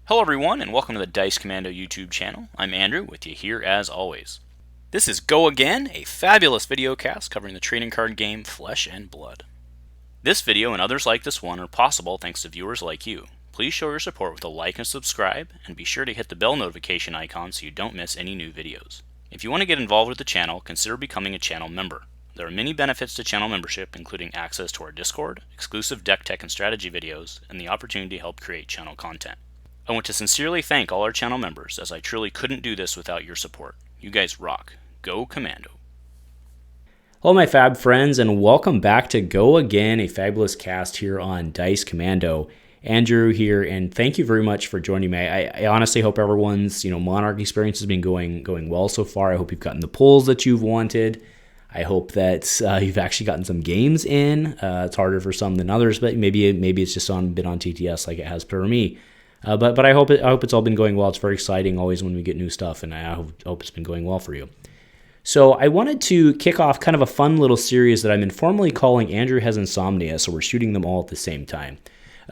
Hello everyone, and welcome to the Dice Commando YouTube channel. I'm Andrew, with you here as always. This is Go Again, a fabulous video cast covering the trading card game Flesh and Blood. This video and others like this one are possible thanks to viewers like you. Please show your support with a like and subscribe, and be sure to hit the bell notification icon so you don't miss any new videos. If you want to get involved with the channel, consider becoming a channel member. There are many benefits to channel membership, including access to our Discord, exclusive deck tech and strategy videos, and the opportunity to help create channel content. I want to sincerely thank all our channel members, as I truly couldn't do this without your support. You guys rock. Go Commando. Hello my fab friends, and welcome back to Go Again, a fabulous cast here on Dice Commando. Andrew here, and thank you very much for joining me. I honestly hope everyone's Monarch experience has been going well so far. I hope you've gotten the pulls that you've wanted. I hope that you've actually gotten some games in. It's harder for some than others, but maybe it's just been on TTS like it has for me. But I hope it's all been going well. It's very exciting always when we get new stuff, and I hope it's been going well for you. So I wanted to kick off kind of a fun little series that I'm informally calling Andrew Has Insomnia, so we're shooting them all at the same time.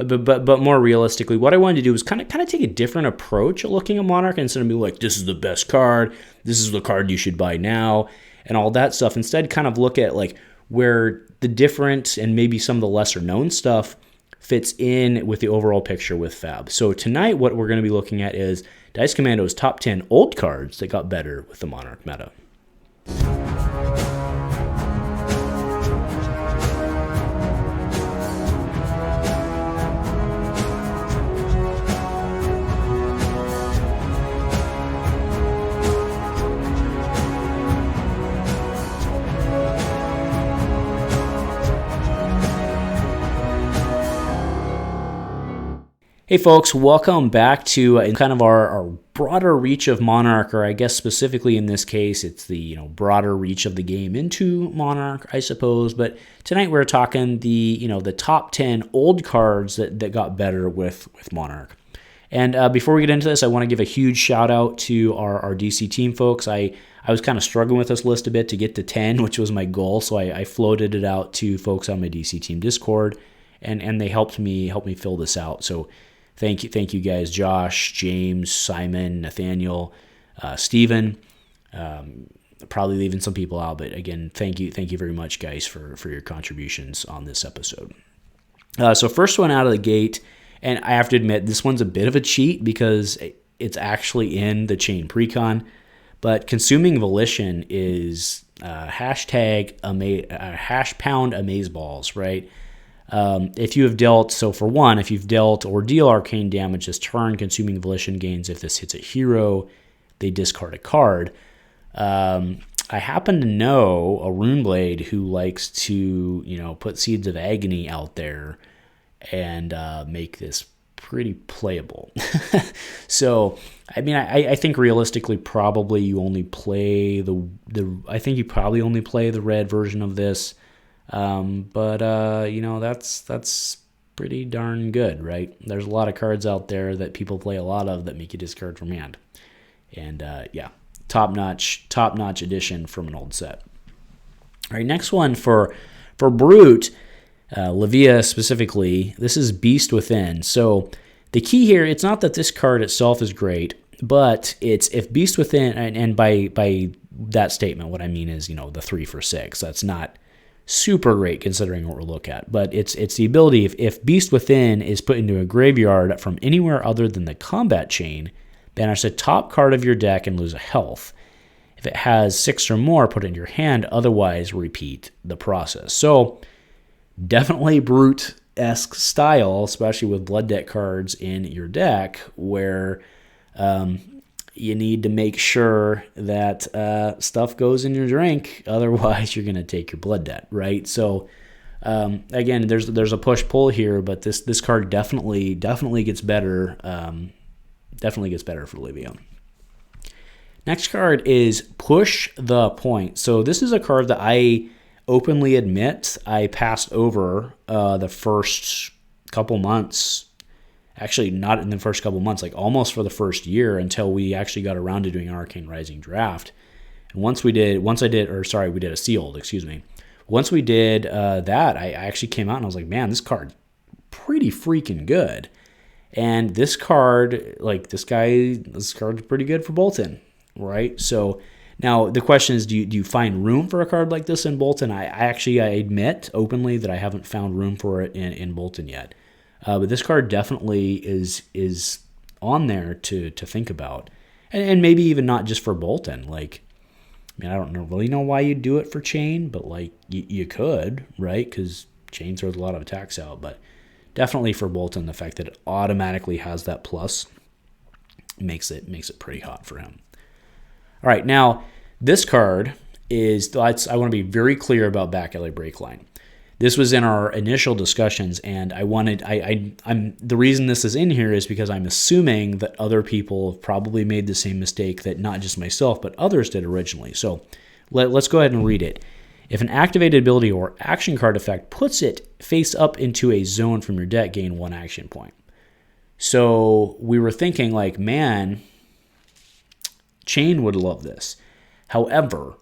But more realistically, what I wanted to do was kind of take a different approach at looking at Monarch, instead of being like, this is the best card, this is the card you should buy now, and all that stuff. Instead, kind of look at like where the different and maybe some of the lesser known stuff fits in with the overall picture with Fab. So tonight what we're going to be looking at is Dice Commando's top 10 old cards that got better with the Monarch meta. Hey folks, welcome back to kind of our broader reach of Monarch, or I guess specifically in this case, it's the broader reach of the game into Monarch, I suppose. But tonight we're talking the top 10 old cards that got better with Monarch. And before we get into this, I want to give a huge shout out to our DC team folks. I was kind of struggling with this list a bit to get to 10, which was my goal, so I floated it out to folks on my DC team Discord, and they helped me fill this out. So Thank you guys, Josh, James, Simon, Nathaniel, Steven. Probably leaving some people out, but again, thank you very much, guys, for your contributions on this episode. So first one out of the gate, and I have to admit, this one's a bit of a cheat because it's actually in the chain precon, but Consuming Volition is hashtag hash pound amazeballs, right? If you have dealt, so for one, if you've dealt or deal arcane damage this turn, Consuming Volition gains. If this hits a hero, they discard a card. I happen to know a Runeblade who likes to, put Seeds of Agony out there and make this pretty playable. So, I mean, I think realistically, probably you only play I think you probably only play the red version of this. But that's pretty darn good, right? There's a lot of cards out there that people play a lot of that make you discard from hand. And, top-notch edition from an old set. All right, next one for Brute, Levia specifically, this is Beast Within. So the key here, it's not that this card itself is great, but it's if Beast Within, and by that statement, what I mean is, the 3 for 6. That's not super great considering what we'll look at, but it's the ability, if Beast Within is put into a graveyard from anywhere other than the combat chain, banish the top card of your deck and lose a health. If it has 6 or more, put it in your hand, otherwise repeat the process. So definitely Brute-esque style, especially with blood deck cards in your deck, where you need to make sure that stuff goes in your drink, otherwise you're going to take your blood debt, right? So again, there's a push-pull here, but this card definitely gets better. Definitely gets better for Olivia. Next card is Push the Point. So this is a card that I openly admit I passed over the first couple months. Actually, not in the first couple months, like almost for the first year, until we actually got around to doing an Arcane Rising draft. And we did a sealed, excuse me. Once we did that, I actually came out and I was like, man, this card pretty freaking good. And this card, like this card's pretty good for Bolton, right? So now the question is, do you find room for a card like this in Bolton? I admit openly that I haven't found room for it in Bolton yet. But this card definitely is on there to think about. And maybe even not just for Bolton. Like, I mean, I don't really know why you'd do it for Chain, but like you could, right? Because Chain throws a lot of attacks out. But definitely for Bolton, the fact that it automatically has that plus makes it pretty hot for him. All right, now this card is, I want to be very clear about Back Alley Breakline. This was in our initial discussions, and I'm the reason this is in here is because I'm assuming that other people have probably made the same mistake that not just myself, but others did originally. So let's go ahead and read it. If an activated ability or action card effect puts it face up into a zone from your deck, gain 1 action point. So we were thinking like, man, Chain would love this. However,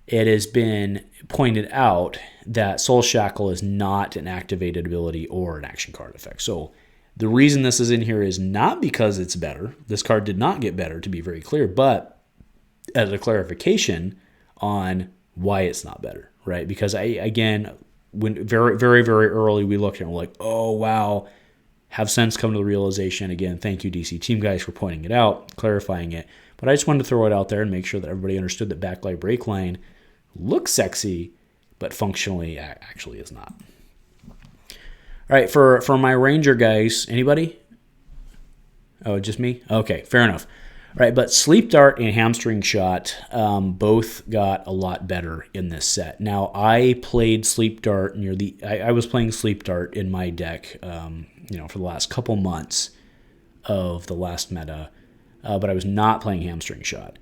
it has been pointed out that Soul Shackle is not an activated ability or an action card effect. So the reason this is in here is not because it's better. This card did not get better, to be very clear, but as a clarification on why it's not better, right? Because when very, very, very early we looked at it and we're like, oh, wow, have since come to the realization. Again, thank you, DC Team guys, for pointing it out, clarifying it. But I just wanted to throw it out there and make sure that everybody understood that Backlight Breakline looks sexy, but functionally actually is not. All right, for my Ranger guys, anybody? Oh, just me? Okay, fair enough. All right, but Sleep Dart and Hamstring Shot both got a lot better in this set. Now, I played Sleep Dart I was playing Sleep Dart in my deck, for the last couple months of the last meta, but I was not playing Hamstring Shot.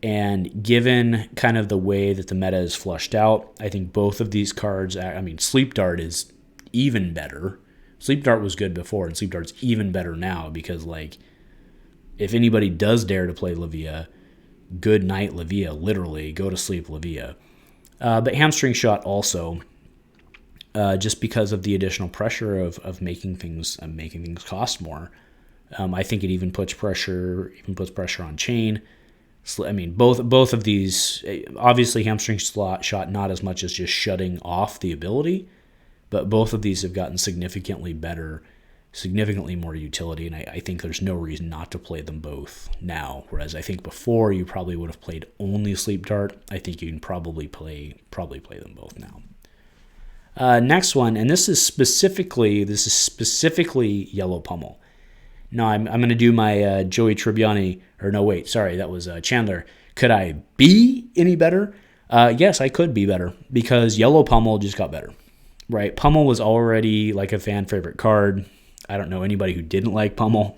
And given kind of the way that the meta is flushed out, I think both of these cards, Sleep Dart is even better. Sleep Dart was good before, and Sleep Dart's even better now because, like, if anybody does dare to play Levia, good night Levia, literally, go to sleep Levia. But Hamstring Shot also, just because of the additional pressure of making things cost more. I think it even puts pressure on Chain. I mean, both of these, obviously Hamstring Shot not as much as just shutting off the ability, but both of these have gotten significantly better, significantly more utility, and I think there's no reason not to play them both now, whereas I think before you probably would have played only Sleep Dart. I think you can probably play them both now. Next one, and this is specifically Yellow Pummel. Now, I'm going to do my Joey Tribbiani, or no, wait, sorry, that was Chandler. Could I be any better? Yes, I could be better, because Yellow Pummel just got better, right? Pummel was already like a fan favorite card. I don't know anybody who didn't like Pummel,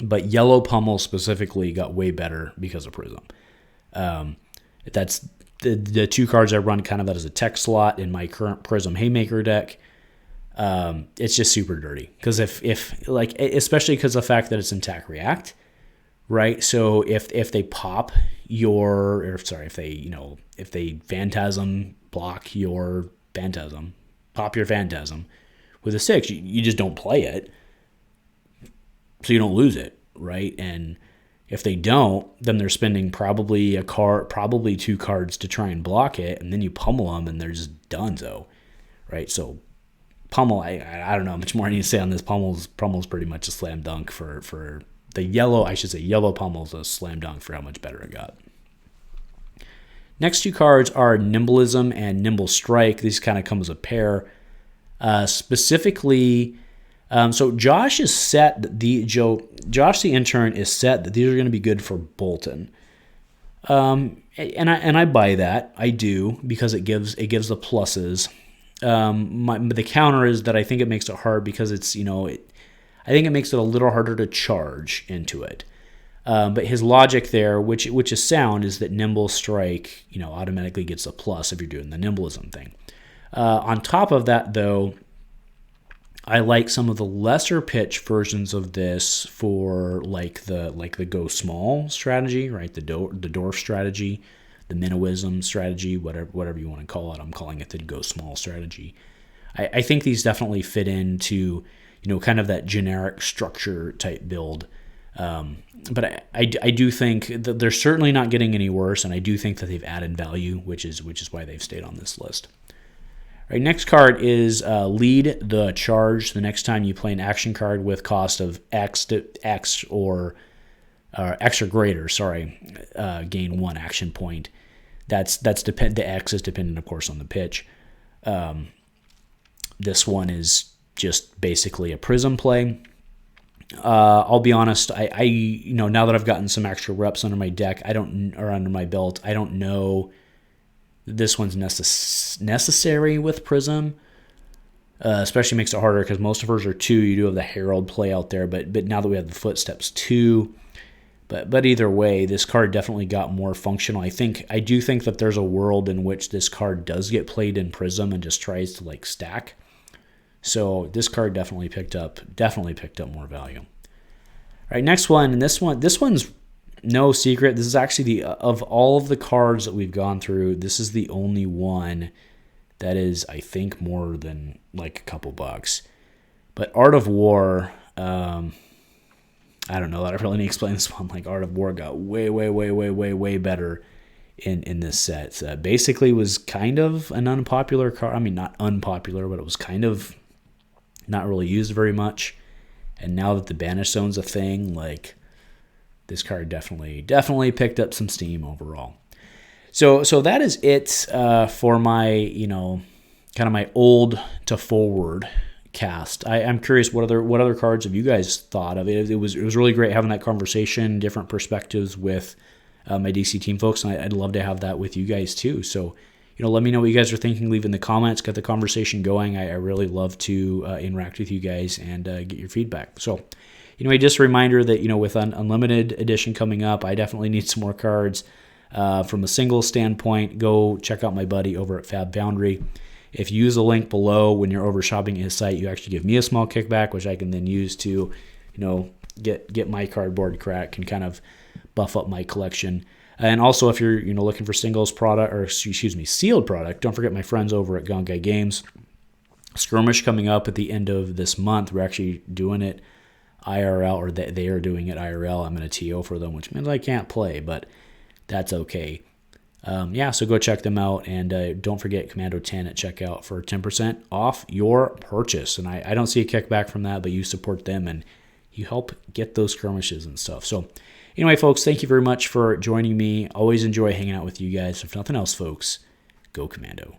but Yellow Pummel specifically got way better because of Prism. That's the two cards I run kind of that as a tech slot in my current Prism Haymaker deck. It's just super dirty because especially because of the fact that it's in attack react, right? So if they pop if they Phantasm block your Phantasm, pop your Phantasm with a 6, you just don't play it, so you don't lose it, right? And if they don't, then they're spending probably two cards to try and block it, and then you pummel them, and they're just donezo, right? So Pummel, I don't know how much more I need to say on this. Pummel's pretty much a slam dunk for the yellow. I should say Yellow Pummel's a slam dunk for how much better it got. Next two cards are Nimblism and Nimble Strike. These kind of come as a pair. Specifically, so Josh is set that Josh the intern is set that these are going to be good for Bolton. And I buy that. I do, because it gives the pluses. The counter is that I think it makes it hard because it's, I think it makes it a little harder to charge into it. But his logic there, which is sound, is that Nimble Strike, automatically gets a plus if you're doing the Nimblism thing. On top of that, though, I like some of the lesser pitch versions of this for like the go small strategy, right? The dwarf strategy, the Minnowism strategy, whatever you want to call it. I'm calling it the go small strategy. I think these definitely fit into kind of that generic structure type build. But I do think that they're certainly not getting any worse, and I do think that they've added value, which is why they've stayed on this list. All right, next card is Lead the Charge. The next time you play an action card with cost of X or X or greater, gain 1 action point. The X is dependent, of course, on the pitch. This one is just basically a prism play. I'll be honest. I now that I've gotten some extra reps under my deck, or under my belt, I don't know this one's necessary with prism. Especially makes it harder because most of hers are 2. You do have the Herald play out there, but now that we have the Footsteps 2. But either way, this card definitely got more functional. I do think that there's a world in which this card does get played in Prism and just tries to stack. So this card definitely picked up more value. All right, next one, and this one's no secret. This is actually of all of the cards that we've gone through, this is the only one that is, I think, more than a couple bucks. But Art of War. I don't know that I really need to explain this one. Art of War got way better in this set. So basically was kind of an unpopular card. I mean, not unpopular, but it was kind of not really used very much. And now that the Banish Zone's a thing, this card definitely picked up some steam overall. So that is it for my, kind of my old to forward cast. I'm curious what other cards have you guys thought of? It was really great having that conversation, different perspectives with my DC team folks, and I'd love to have that with you guys too. So let me know what you guys are thinking. Leave in the comments, get the conversation going. I really love to interact with you guys and get your feedback. So anyway, just a reminder that with Unlimited Edition coming up, I definitely need some more cards. From a single standpoint, go check out my buddy over at Fab Foundry. If you use the link below when you're over shopping at his site, you actually give me a small kickback, which I can then use to, get my cardboard crack and kind of buff up my collection. And also, if you're looking for sealed product, don't forget my friends over at Gongai Games. Skirmish coming up at the end of this month. We're actually doing it IRL, or they are doing it IRL. I'm going to TO for them, which means I can't play, but that's okay. So go check them out, and don't forget Commando 10 at checkout for 10% off your purchase. And I don't see a kickback from that, but you support them and you help get those skirmishes and stuff. So anyway, folks, thank you very much for joining me. Always enjoy hanging out with you guys. If nothing else, folks, go Commando.